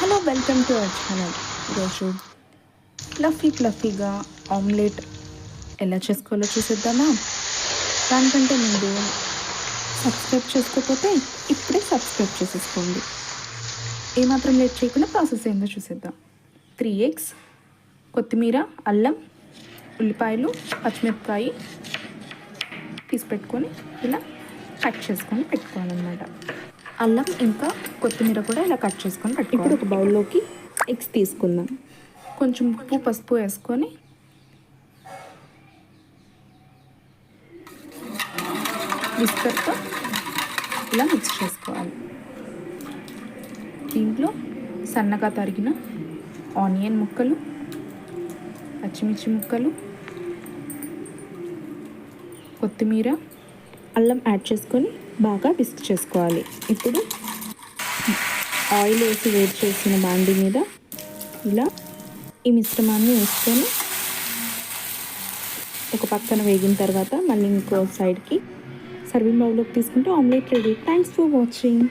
Hello, welcome to our channel. ఈరోజు ఫ్లఫీగా omelette ఎలా చేసుకోవాలో చూసేద్దామా? దానికంటే ముందు సబ్స్క్రైబ్ చేసుకోకపోతే ఇప్పుడే సబ్స్క్రైబ్ చేసేసుకోండి. ఏమాత్రం లేట్ చేయకుండా ప్రాసెస్ ఏందో చూసేద్దాం. 3 ఎగ్స్, కొత్తిమీర, అల్లం, ఉల్లిపాయలు, పచ్చిమిరపకాయ తీసి పెట్టుకొని ఇలా కట్ చేసుకొని పెట్టుకోవాలన్నమాట. అల్లం ఇంకా కొత్తిమీర కూడా ఇలా కట్ చేసుకొని పెట్టుకోవాలి. ఇప్పుడు ఒక బౌల్లోకి ఎగ్స్ తీసుకుందాం. కొంచెం ఉప్పు, పసుపు వేసుకొని విస్కర్తో ఇలా మిక్స్ చేసుకోవాలి. దీంట్లో సన్నగా తరిగిన ఆనియన్ ముక్కలు, పచ్చిమిర్చి ముక్కలు, కొత్తిమీర, అల్లం యాడ్ చేసుకొని బాగా విస్క్ చేసుకోవాలి. ఇప్పుడు ఆయిల్ వేసి వేడి చేసిన బాండి మీద ఇలా ఈ మిశ్రమాన్ని వేసుకొని ఒక పక్కన వేగిన తర్వాత మళ్ళీ ఇంకో సైడ్కి సర్వింగ్ బౌల్లోకి తీసుకుంటే omelette ready. Thanks for watching.